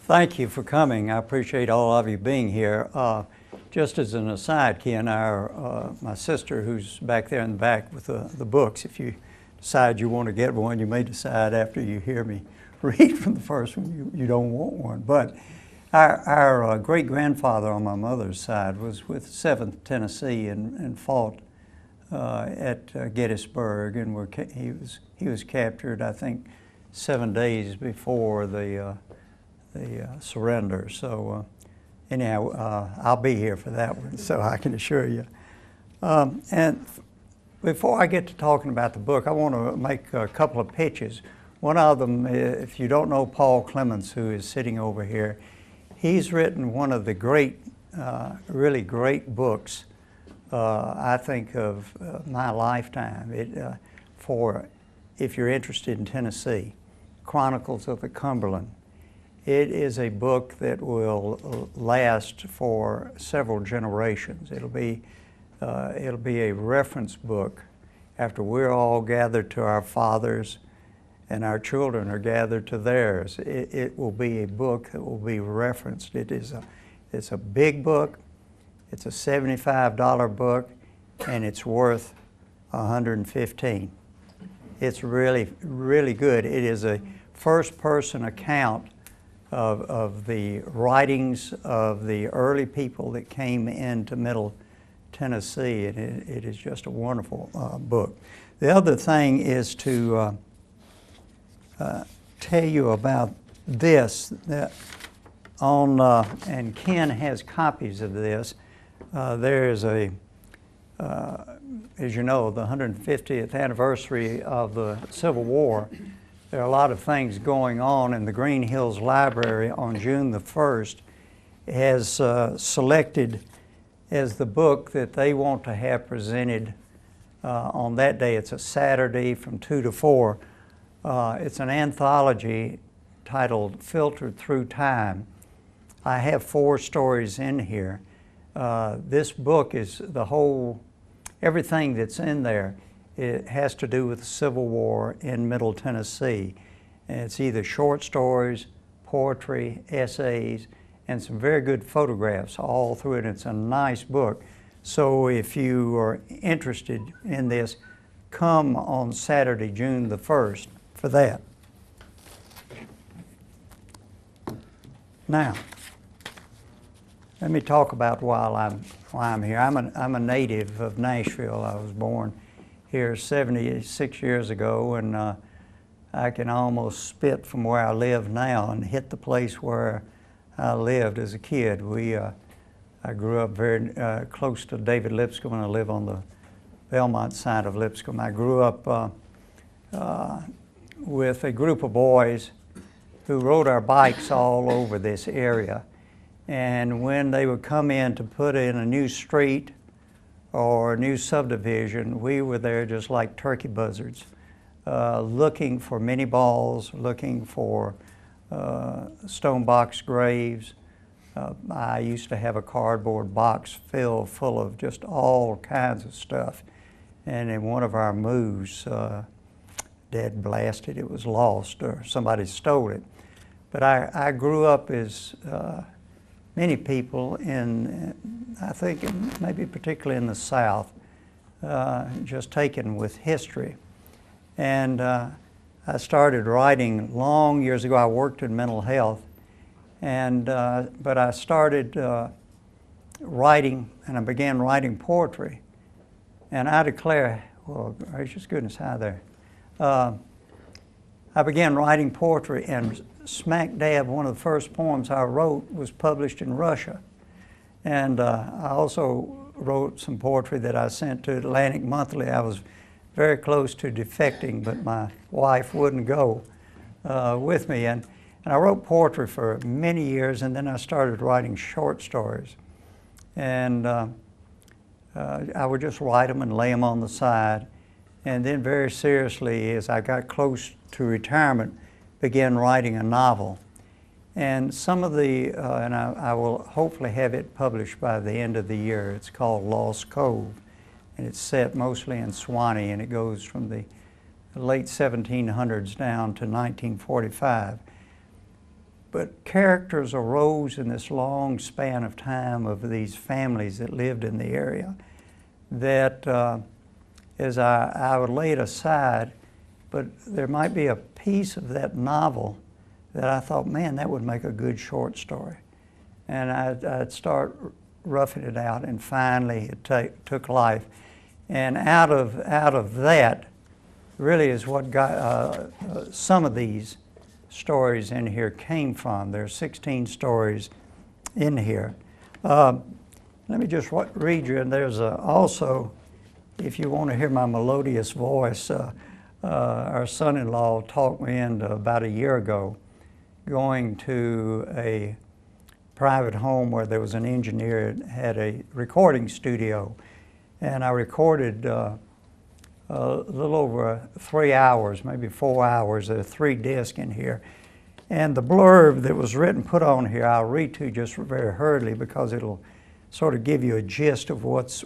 Thank you for coming. I appreciate all of you being here. Just as an aside, Ken, my sister who's back there in the back with the books, if you decide you want to get one, you may decide after you hear me read from the first one you don't want one. But our great-grandfather on my mother's side was with 7th Tennessee and fought at Gettysburg, and he was captured, I think, 7 days before the surrender. So anyhow, I'll be here for that one, so I can assure you. And before I get to talking about the book, I want to make a couple of pitches. One of them, if you don't know Paul Clements, who is sitting over here, he's written one of the great, really great books, I think, of my lifetime. If you're interested in Tennessee, Chronicles of the Cumberland. It is a book that will last for several generations. It'll be a reference book after we're all gathered to our fathers and our children are gathered to theirs. It will be a book that will be referenced. It's a big book. It's a $75 book, and it's worth $115. It's really, really good. It is a first-person account of the writings of the early people that came into Middle Tennessee, and it is just a wonderful book. The other thing is to tell you about this. And Ken has copies of this. There is as you know, the 150th anniversary of the Civil War. There are a lot of things going on, and the Green Hills Library on June the 1st has selected as the book that they want to have presented on that day. It's a Saturday from 2 to 4. It's an anthology titled Filtered Through Time. I have 4 stories in here. This book is everything that's in there. It has to do with the Civil War in Middle Tennessee. And it's either short stories, poetry, essays, and some very good photographs all through it. It's a nice book. So if you are interested in this, come on Saturday, June the 1st for that. Now, let me talk about why I'm here. I'm a native of Nashville. I was born here 76 years ago, and I can almost spit from where I live now and hit the place where I lived as a kid. I grew up very close to David Lipscomb, and I live on the Belmont side of Lipscomb. I grew up with a group of boys who rode our bikes all over this area. And when they would come in to put in a new street or a new subdivision, we were there just like turkey buzzards, looking for mini balls, looking for stone box graves. I used to have a cardboard box filled full of just all kinds of stuff. And in one of our moves, Dad blasted, it was lost or somebody stole it. But I grew up as many people I think maybe particularly in the South, just taken with history. And I started writing long years ago. I worked in mental health, but I started writing, and I began writing poetry. And I declare, well, gracious goodness, hi there. I began writing poetry, and smack dab, one of the first poems I wrote was published in Russia. And I also wrote some poetry that I sent to Atlantic Monthly. I was very close to defecting, but my wife wouldn't go with me. And I wrote poetry for many years, and then I started writing short stories. And I would just write them and lay them on the side. And then very seriously, as I got close to retirement, began writing a novel. And some of and I will hopefully have it published by the end of the year. It's called Lost Cove, and it's set mostly in Swanee, and it goes from the late 1700s down to 1945. but characters arose in this long span of time of these families that lived in the area that as I would lay it aside, but there might be a piece of that novel that I thought, man, that would make a good short story. And I'd start roughing it out, and finally it took life. And out of that really is what got some of these stories in here came from. There are 16 stories in here. Let me just read you, and there's also, if you want to hear my melodious voice, our son-in-law talked me into about a year ago going to a private home where there was an engineer that had a recording studio, and I recorded a little over 3 hours, maybe 4 hours. There are 3 discs in here. And the blurb that was written, put on here, I'll read to you just very hurriedly because it'll sort of give you a gist of what's